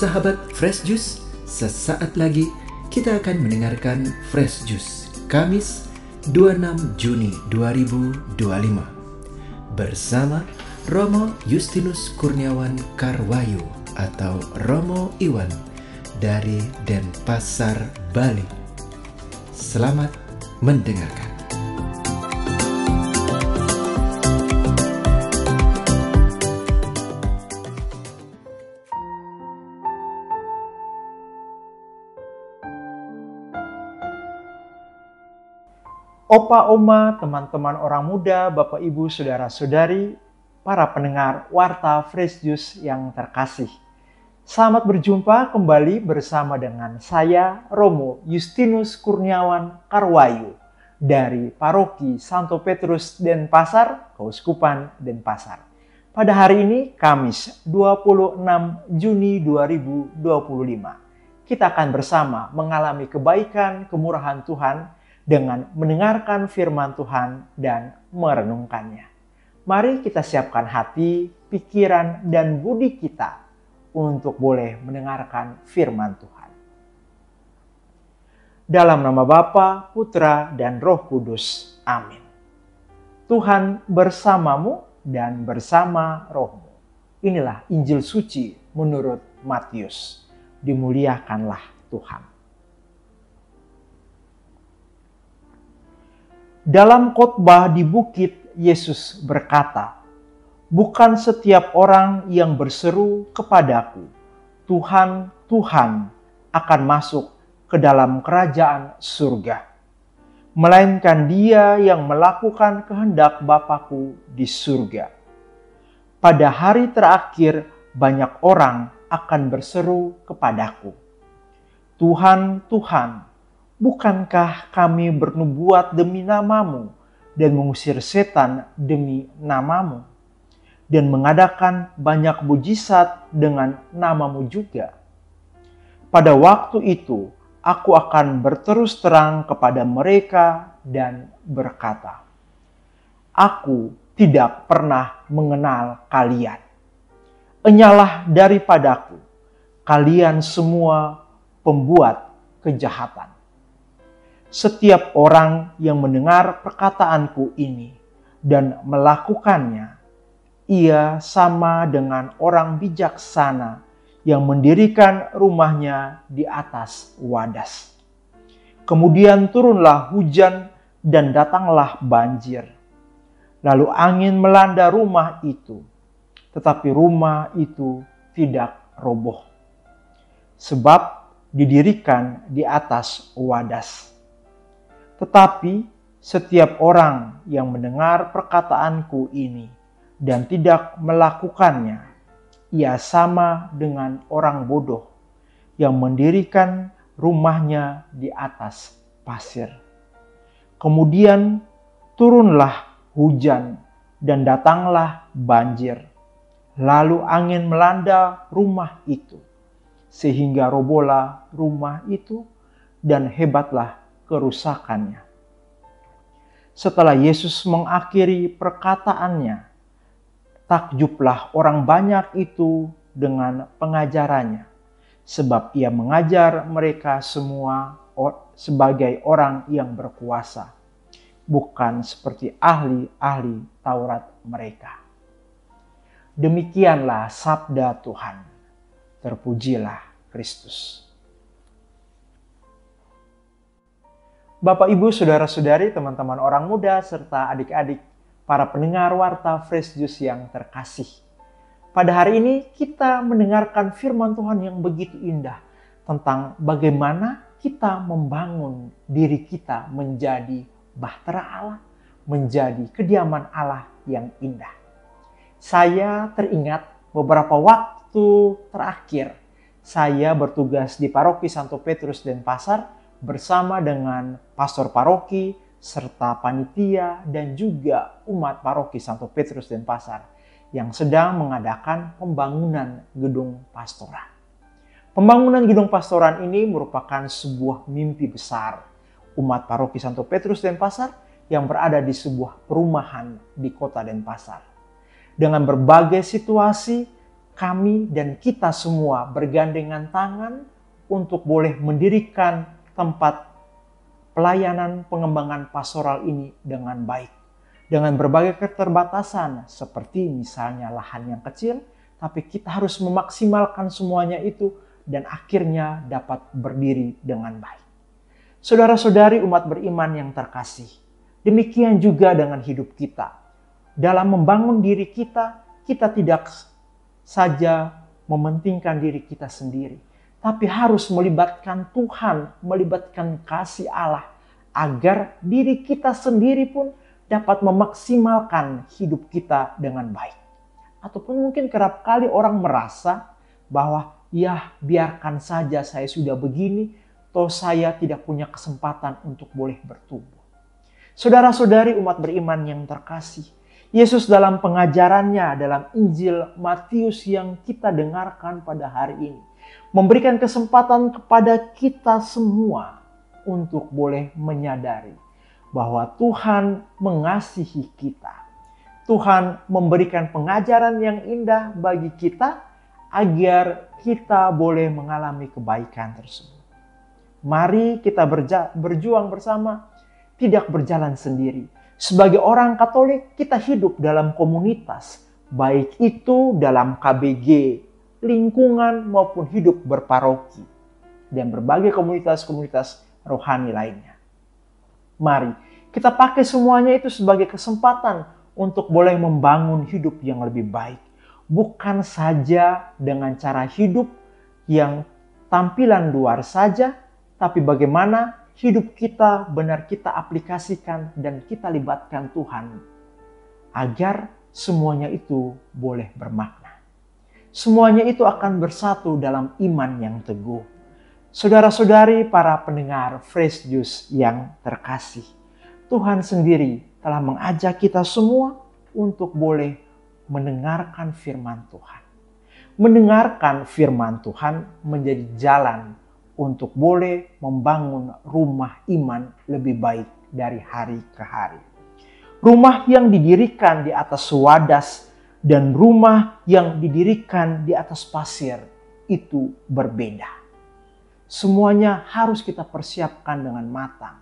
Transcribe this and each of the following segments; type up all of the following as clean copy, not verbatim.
Sahabat Fresh Juice, sesaat lagi kita akan mendengarkan Fresh Juice Kamis 26 Juni 2025 bersama Romo Justinus Kurniawan Karwayu atau Romo Iwan dari Denpasar, Bali. Selamat mendengarkan. Opa, oma, teman-teman orang muda, Bapak, Ibu, Saudara-saudari, para pendengar Warta Fresh Juice yang terkasih. Selamat berjumpa kembali bersama dengan saya, Romo Justinus Kurniawan Karwayu, dari Paroki Santo Petrus Denpasar, Keuskupan Denpasar. Pada hari ini, Kamis 26 Juni 2025, kita akan bersama mengalami kebaikan, kemurahan Tuhan, dengan mendengarkan firman Tuhan dan merenungkannya. Mari kita siapkan hati, pikiran, dan budi kita untuk boleh mendengarkan firman Tuhan. Dalam nama Bapa, Putra, dan Roh Kudus. Amin. Tuhan bersamamu dan bersama rohmu. Inilah Injil suci menurut Matius. Dimuliakanlah Tuhan. Dalam khotbah di bukit, Yesus berkata, "Bukan setiap orang yang berseru kepadaku, 'Tuhan, Tuhan,' akan masuk ke dalam kerajaan surga, melainkan dia yang melakukan kehendak Bapa-Ku di surga. Pada hari terakhir banyak orang akan berseru kepadaku, 'Tuhan, Tuhan, bukankah kami bernubuat demi namamu dan mengusir setan demi namamu dan mengadakan banyak mujizat dengan namamu juga?' Pada waktu itu aku akan berterus terang kepada mereka dan berkata, 'Aku tidak pernah mengenal kalian. Enyalah daripadaku, kalian semua pembuat kejahatan.' Setiap orang yang mendengar perkataanku ini dan melakukannya, ia sama dengan orang bijaksana yang mendirikan rumahnya di atas wadas. Kemudian turunlah hujan dan datanglah banjir. Lalu angin melanda rumah itu, tetapi rumah itu tidak roboh, sebab didirikan di atas wadas. Tetapi setiap orang yang mendengar perkataanku ini dan tidak melakukannya, ia sama dengan orang bodoh yang mendirikan rumahnya di atas pasir. Kemudian turunlah hujan dan datanglah banjir. Lalu angin melanda rumah itu, sehingga robohlah rumah itu dan hebatlah kerusakannya." Setelah Yesus mengakhiri perkataannya, takjublah orang banyak itu dengan pengajarannya, sebab ia mengajar mereka semua sebagai orang yang berkuasa, bukan seperti ahli-ahli Taurat mereka. Demikianlah sabda Tuhan. Terpujilah Kristus. Bapak, Ibu, Saudara-saudari, teman-teman orang muda, serta adik-adik, para pendengar Warta Fresh Juice yang terkasih. Pada hari ini kita mendengarkan firman Tuhan yang begitu indah tentang bagaimana kita membangun diri kita menjadi bahtera Allah, menjadi kediaman Allah yang indah. Saya teringat beberapa waktu terakhir saya bertugas di Paroki Santo Petrus Denpasar bersama dengan pastor paroki, serta panitia dan juga umat Paroki Santo Petrus Denpasar yang sedang mengadakan pembangunan gedung pastoran. Pembangunan gedung pastoran ini merupakan sebuah mimpi besar umat Paroki Santo Petrus Denpasar yang berada di sebuah perumahan di kota Denpasar. Dengan berbagai situasi, kami dan kita semua bergandengan tangan untuk boleh mendirikan tempat pelayanan pengembangan pastoral ini dengan baik. Dengan berbagai keterbatasan seperti misalnya lahan yang kecil, tapi kita harus memaksimalkan semuanya itu dan akhirnya dapat berdiri dengan baik. Saudara-saudari umat beriman yang terkasih, demikian juga dengan hidup kita. Dalam membangun diri kita, kita tidak saja mementingkan diri kita sendiri, tapi harus melibatkan Tuhan, melibatkan kasih Allah, agar diri kita sendiri pun dapat memaksimalkan hidup kita dengan baik. Ataupun mungkin kerap kali orang merasa bahwa ya biarkan saja saya sudah begini, toh saya tidak punya kesempatan untuk boleh bertumbuh. Saudara-saudari umat beriman yang terkasih, Yesus dalam pengajarannya dalam Injil Matius yang kita dengarkan pada hari ini, memberikan kesempatan kepada kita semua untuk boleh menyadari bahwa Tuhan mengasihi kita. Tuhan memberikan pengajaran yang indah bagi kita agar kita boleh mengalami kebaikan tersebut. Mari kita berjuang bersama, tidak berjalan sendiri. Sebagai orang Katolik, kita hidup dalam komunitas, baik itu dalam KBG, lingkungan maupun hidup berparoki, dan berbagai komunitas-komunitas rohani lainnya. Mari kita pakai semuanya itu sebagai kesempatan untuk boleh membangun hidup yang lebih baik. Bukan saja dengan cara hidup yang tampilan luar saja, tapi bagaimana hidup kita benar kita aplikasikan dan kita libatkan Tuhan agar semuanya itu boleh bermakna. Semuanya itu akan bersatu dalam iman yang teguh. Saudara-saudari para pendengar Fresh Juice yang terkasih, Tuhan sendiri telah mengajak kita semua untuk boleh mendengarkan firman Tuhan. Mendengarkan firman Tuhan menjadi jalan untuk boleh membangun rumah iman lebih baik dari hari ke hari. Rumah yang didirikan di atas wadas dan rumah yang didirikan di atas pasir itu berbeda. Semuanya harus kita persiapkan dengan matang.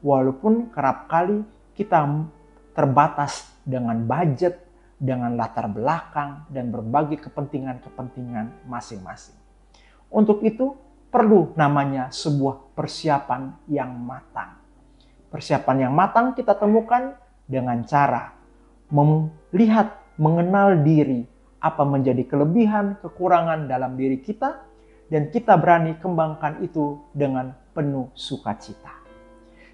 Walaupun kerap kali kita terbatas dengan budget, dengan latar belakang, dan berbagai kepentingan-kepentingan masing-masing. Untuk itu, perlu namanya sebuah persiapan yang matang. Persiapan yang matang kita temukan dengan cara melihat, mengenal diri, apa menjadi kelebihan, kekurangan dalam diri kita, dan kita berani kembangkan itu dengan penuh sukacita.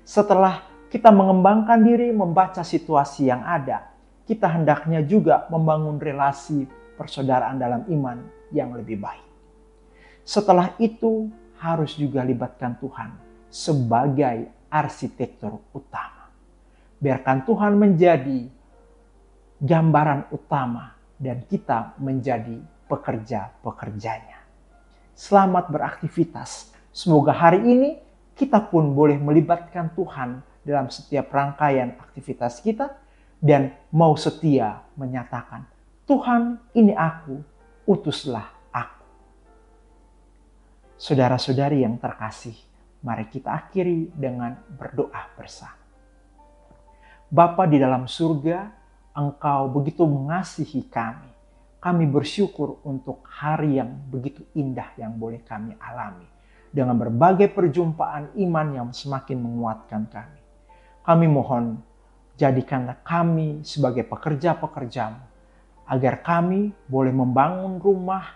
Setelah kita mengembangkan diri, membaca situasi yang ada, kita hendaknya juga membangun relasi persaudaraan dalam iman yang lebih baik. Setelah itu harus juga libatkan Tuhan sebagai arsitektur utama. Biarkan Tuhan menjadi gambaran utama dan kita menjadi pekerja-pekerjanya. Selamat beraktivitas. Semoga hari ini kita pun boleh melibatkan Tuhan dalam setiap rangkaian aktivitas kita dan mau setia menyatakan, Tuhan ini aku, utuslah aku. Saudara-saudari yang terkasih, mari kita akhiri dengan berdoa bersama. Bapa di dalam surga, Engkau begitu mengasihi kami. Kami bersyukur untuk hari yang begitu indah yang boleh kami alami. Dengan berbagai perjumpaan iman yang semakin menguatkan kami. Kami mohon, jadikanlah kami sebagai pekerja-pekerja-Mu, agar kami boleh membangun rumah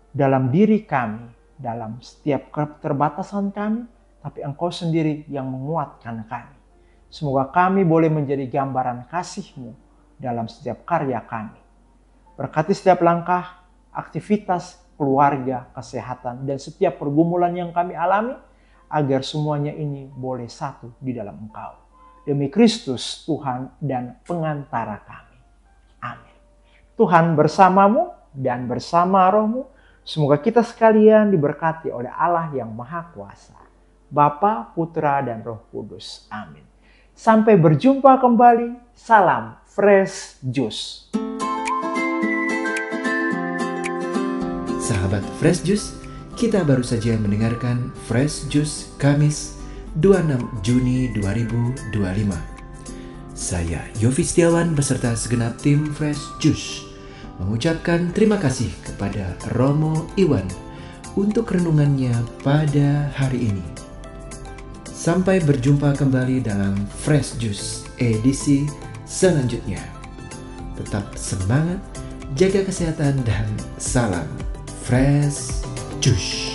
dalam diri kami, dalam setiap keterbatasan kami, tapi Engkau sendiri yang menguatkan kami. Semoga kami boleh menjadi gambaran kasih-Mu dalam setiap karya kami. Berkati setiap langkah, aktivitas, keluarga, kesehatan, dan setiap pergumulan yang kami alami, agar semuanya ini boleh satu di dalam Engkau. Demi Kristus, Tuhan dan pengantara kami. Amin. Tuhan bersamamu dan bersama rohmu. Semoga kita sekalian diberkati oleh Allah yang Maha Kuasa. Bapa, Putra, dan Roh Kudus. Amin. Sampai berjumpa kembali. Salam Fresh Juice. Sahabat Fresh Juice, kita baru saja mendengarkan Fresh Juice Kamis 26 Juni 2025. Saya Yofi Setiawan beserta segenap tim Fresh Juice mengucapkan terima kasih kepada Romo Iwan untuk renungannya pada hari ini. Sampai berjumpa kembali dalam Fresh Juice edisi selanjutnya. Tetap semangat, jaga kesehatan, dan salam Fresh Juice.